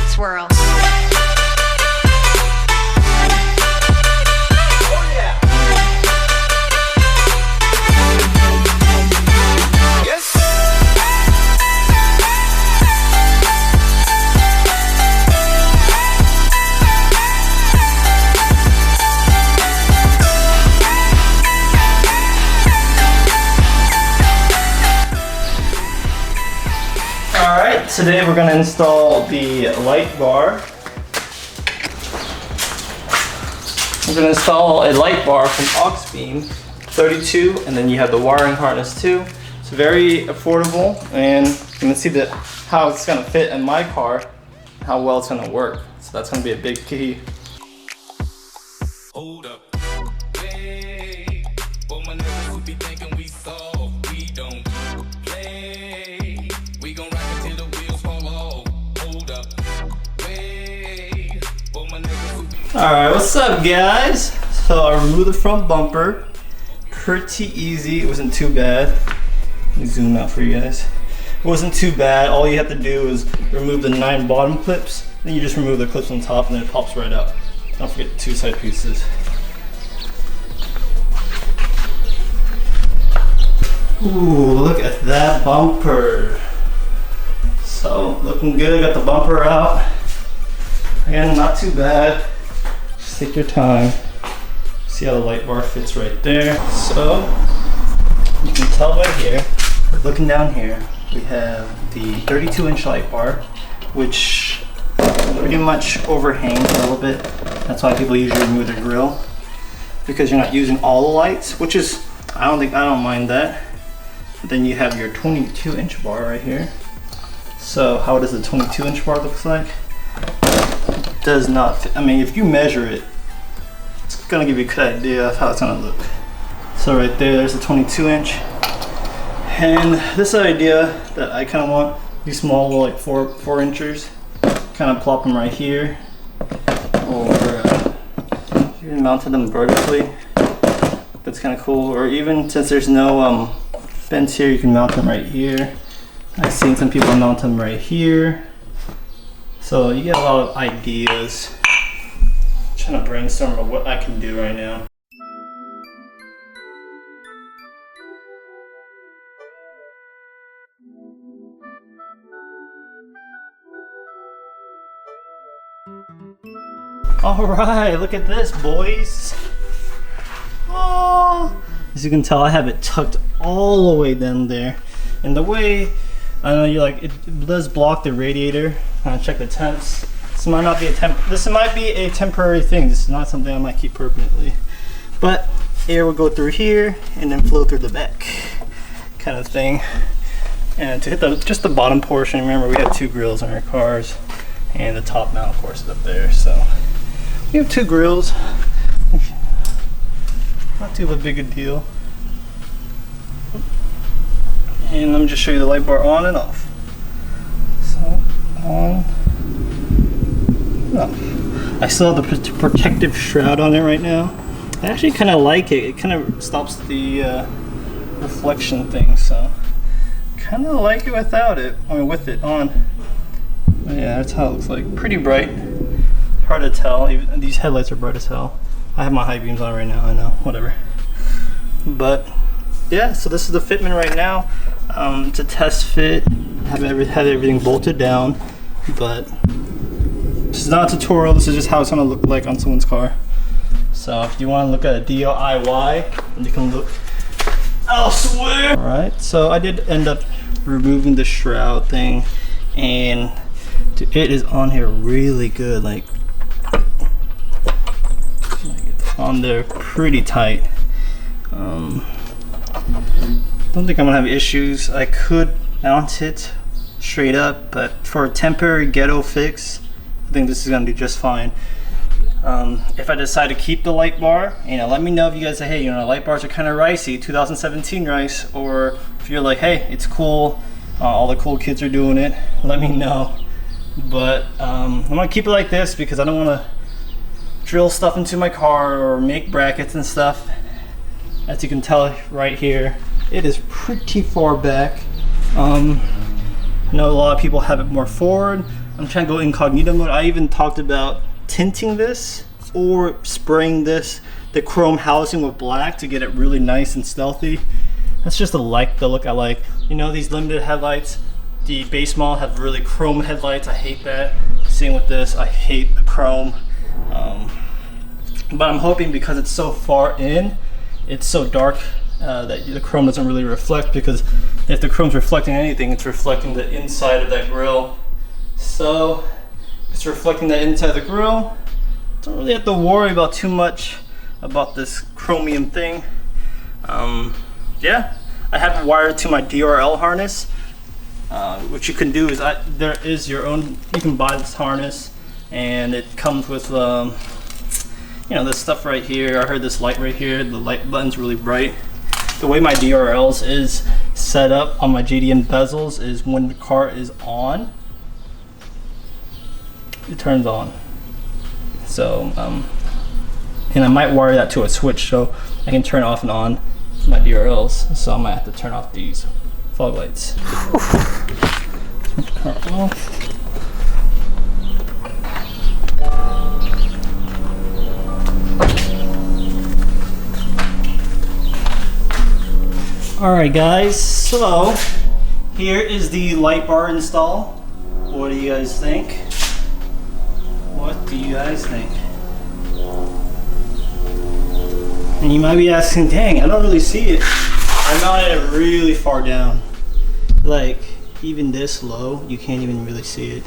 Swirl. Alright, today we're going to install the Lightbar. We're going to install a Lightbar from Auxmart 32, and then you have the wiring harness too. It's very affordable, and you can see how it's going to fit in my car, how well it's going to work. So that's going to be a big key. Hold up. Hey, for my niggas who be thinking we soft, we don't play. We gon' rock it till the wheels fall off. Hold up. Hey, for my niggas who be Alright, what's up guys? So I removed the front bumper. Pretty easy, it wasn't too bad. Let me zoom out for you guys. It wasn't too bad. All you have to do is remove the 9 bottom clips, then you just remove the clips on top and then it pops right out. Don't forget the 2 side pieces. Ooh, look at that bumper. So, looking good, got the bumper out. Again, not too bad. Just take your time. See how the Lightbar fits right there. So, you can tell by here, looking down here, we have the 32-inch Lightbar, which pretty much overhangs a little bit. That's why people usually remove their grill, because you're not using all the lights, which is, I don't mind that. But then you have your 22-inch bar right here. So how does the 22-inch bar look like? It does not fit. I mean, if you measure it, it's gonna give you a good idea of how it's gonna look. So right there's the 22-inch. And this idea that I kind of want, these small, like 4 inches, kind of plop them right here, or you can mount them vertically. That's kind of cool. Or even since there's no vents here, you can mount them right here. I've seen some people mount them right here. So you get a lot of ideas. I'm trying to brainstorm about what I can do right now. All right, look at this, boys. Oh, as you can tell, I have it tucked all the way down there. And the way, I know you're like, it does block the radiator. Check the temps. This might not be a temporary thing. This is not something I might keep permanently. But air will go through here and then flow through the back, kind of thing. And to hit just the bottom portion, remember we have 2 grills on our cars, and the top mount, of course, is up there. So we have 2 grills. Not too big a deal. And let me just show you the Lightbar on and off. So on, off. I still have the protective shroud on it right now. I actually kind of like it. It kind of stops the reflection thing. So kind of like it without it. I mean, with it on. But yeah, that's how it looks like. Pretty bright. Hard to tell. Even these headlights are bright as hell. I have my high beams on right now. I know. Whatever. But yeah, so this is the fitment right now. It's a test fit. Have everything bolted down, but this is not a tutorial. This is just how it's gonna look like on someone's car. So if you want to look at a DIY, you can look elsewhere. All right. So I did end up removing the shroud thing, and it is on here really good. Like it's on there pretty tight. Don't think I'm gonna have issues. I could mount it straight up, but for a temporary ghetto fix, I think this is gonna do just fine. If I decide to keep the Lightbar, let me know if you guys say, hey, Lightbars are kind of ricey, 2017 rice, or if you're like, hey, it's cool, all the cool kids are doing it, let me know. But I'm gonna keep it like this because I don't want to drill stuff into my car or make brackets and stuff. As you can tell right here, it is pretty far back. I know a lot of people have it more forward. I'm trying to go incognito mode. I even talked about tinting this or spraying the chrome housing with black to get it really nice and stealthy. That's just the look I like. You know, these limited headlights, the base model have really chrome headlights. I hate that. Same with this, I hate the chrome. But I'm hoping because it's so far in, it's so dark that the chrome doesn't really reflect, because if the chrome's reflecting anything, it's reflecting the inside of that grille. So it's reflecting the inside of the grille. Don't really have to worry about too much about this chromium thing. Yeah, I have it wired to my DRL harness. What you can do is, there is your own, you can buy this harness and it comes with you know, this stuff right here. I heard this light right here, the light button's really bright. The way my DRLs is set up on my JDM bezels is when the car is on, it turns on. So, and I might wire that to a switch so I can turn off and on my DRLs. So I might have to turn off these fog lights. Turn the car off. Alright guys, so here is the Lightbar install. What do you guys think? What do you guys think? And you might be asking, dang, I don't really see it. I mounted it really far down. Like, even this low, you can't even really see it.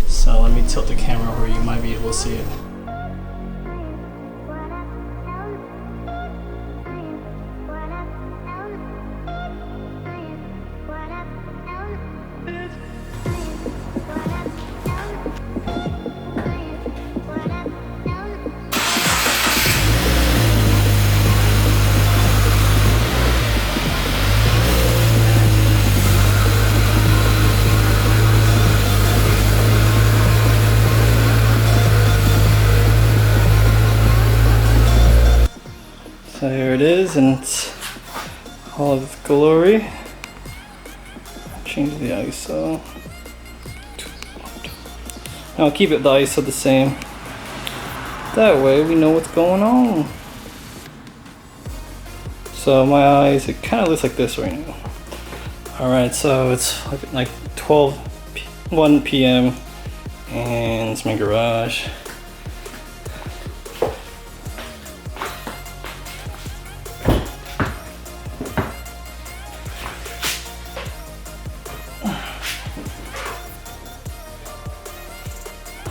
So let me tilt the camera where you might be able to see it. So here it is, and it's all of its glory. Change the ISO. I'll keep it the ISO the same. That way we know what's going on. So my eyes, it kind of looks like this right now. Alright, so it's like 1 p.m. and it's my garage.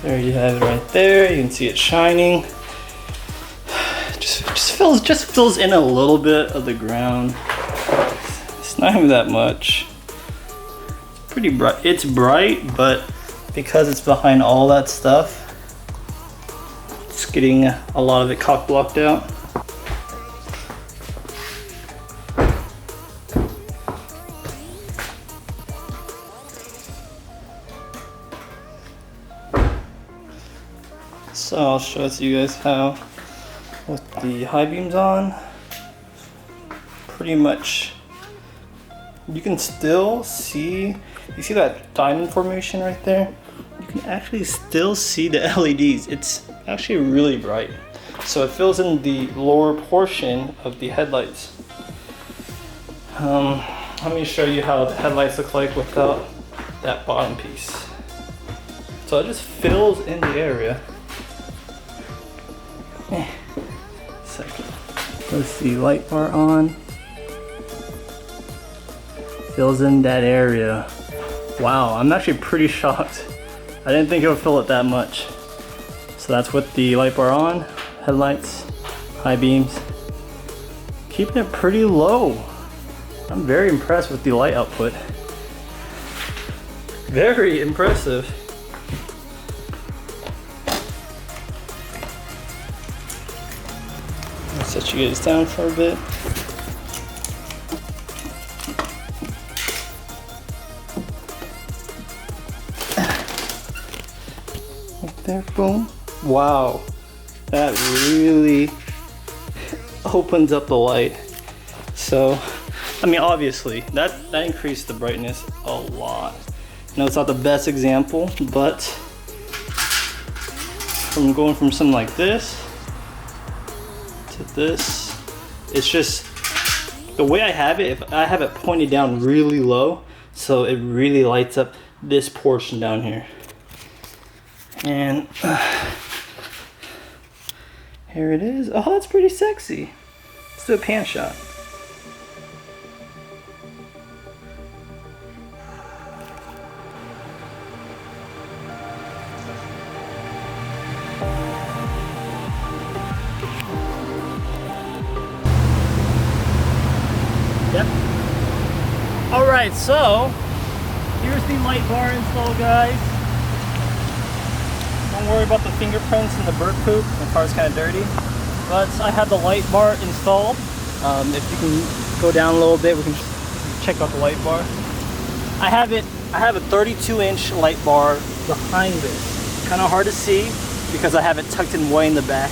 There you have it right there. You can see it shining. Just fills in a little bit of the ground. It's not even that much. It's pretty bright. It's bright, but because it's behind all that stuff, it's getting a lot of it cock blocked out. So I'll show you guys how, with the high beams on, pretty much you can still see, you see that diamond formation right there? You can actually still see the LEDs. It's actually really bright. So it fills in the lower portion of the headlights. Let me show you how the headlights look like without that bottom piece. So it just fills in the area. Second. Let's see, light bar on. Fills in that area. Wow, I'm actually pretty shocked. I didn't think it would fill it that much. So that's with the light bar on, headlights, high beams. Keeping it pretty low. I'm very impressed with the light output. Very impressive. Set you guys down for a bit. Right there, boom. Wow, that really opens up the light. So, I mean, obviously, that increased the brightness a lot. I know it's not the best example, but from going from something like this to this, it's just the way I have it. If I have it pointed down really low, so it really lights up this portion down here. And here it is. Oh, that's pretty sexy. Let's do a pan shot. Yep. All right, so here's the Lightbar install, guys. Don't worry about the fingerprints and the bird poop. The car's kind of dirty, but I have the Lightbar installed. If you can go down a little bit, we can check out the Lightbar. I have a 32-inch Lightbar behind this. Kind of hard to see because I have it tucked in way in the back.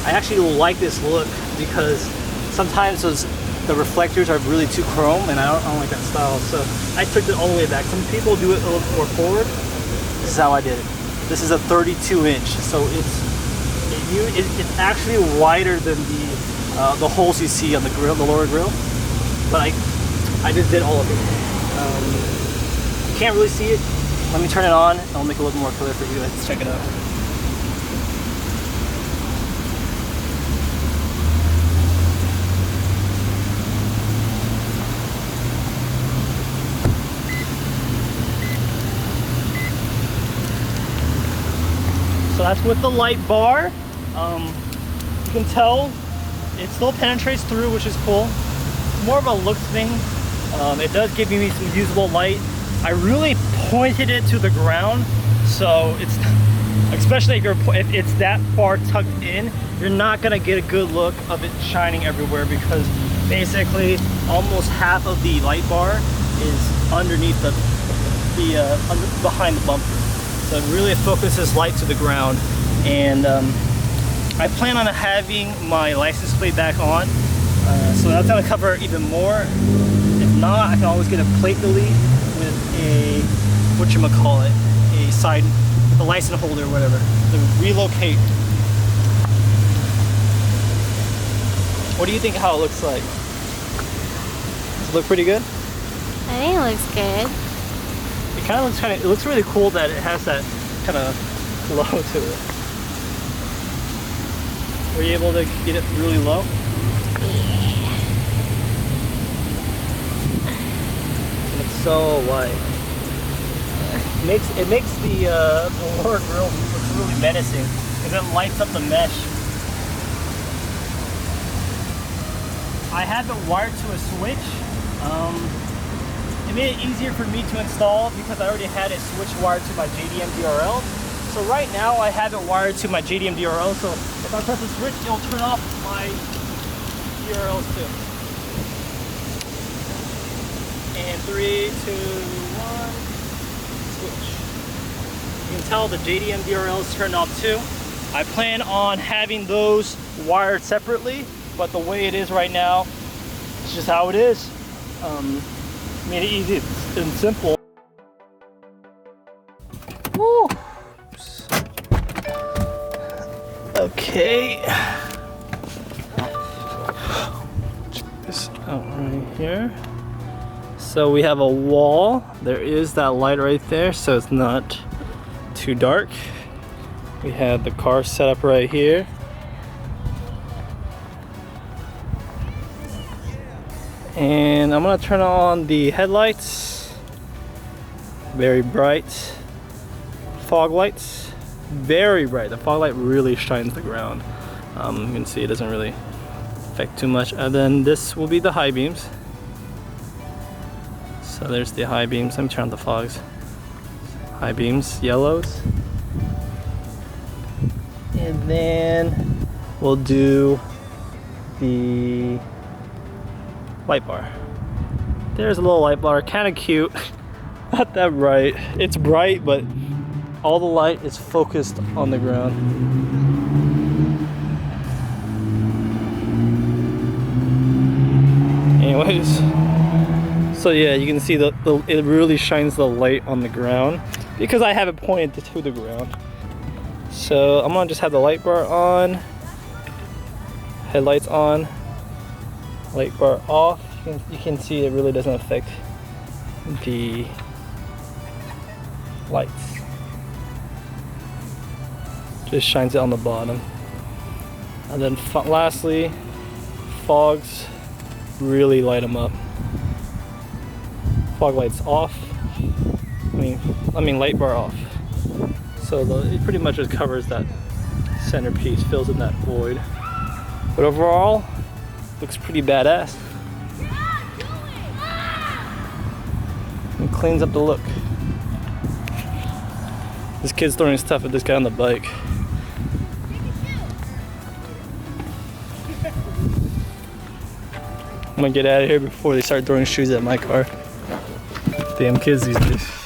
I actually like this look because sometimes the reflectors are really too chrome, and I don't like that style. So I took it all the way back. Some people do it a little more forward. This is how I did it. This is a 32-inch, so it's actually wider than the holes you see on the grill, the lower grill. But I just did all of it. You can't really see it. Let me turn it on, and I'll make it a little more clear for you. Let's check it out. So that's with the Lightbar. You can tell it still penetrates through, which is cool. It's more of a looks thing. It does give me some usable light. I really pointed it to the ground, so it's, especially if it's that far tucked in, you're not gonna get a good look of it shining everywhere, because basically almost half of the Lightbar is underneath behind the bumper. So it really focuses light to the ground. And I plan on having my license plate back on, so that's gonna cover even more. If not, I can always get a plate delete with a, whatchamacallit, a side, with a license holder or whatever, to relocate. What do you think how it looks like? Does it look pretty good? I think it looks good. It kind of looks it looks really cool that it has that kind of glow to it. Were you able to get it really low? Yeah. And it's so light. It makes the lower grill look really menacing because it lights up the mesh. I have it wired to a switch. It made it easier for me to install because I already had a switch wired to my JDM DRL. So right now I have it wired to my JDM DRL, so if I press the switch, it'll turn off my DRLs too. And 3, 2, 1, switch. You can tell the JDM DRL is turned off too. I plan on having those wired separately, but the way it is right now, it's just how it is. Made it easy and simple. Woo. Okay. Check this out right here. So we have a wall. There is that light right there, so it's not too dark. We have the car set up right here. And I'm gonna turn on the headlights. Very bright. Fog lights, very bright. The fog light really shines the ground. You can see it doesn't really affect too much. And then this will be the high beams. So there's the high beams. Let me turn on the fogs. High beams, yellows. And then we'll do the Lightbar. There's a little Lightbar, kind of cute. Not that bright. It's bright, but all the light is focused on the ground. guys. So yeah, you can see it really shines the light on the ground because I have it pointed to the ground. So I'm gonna just have the light bar on, headlights on, light bar off. You can see it really doesn't affect the lights. Just shines it on the bottom. And then lastly, fogs really light them up. Fog lights off. I mean light bar off. So it pretty much just covers that centerpiece, fills in that void. But overall, looks pretty badass. And cleans up the look. This kid's throwing stuff at this guy on the bike. I'm gonna get out of here before they start throwing shoes at my car. Damn kids these days.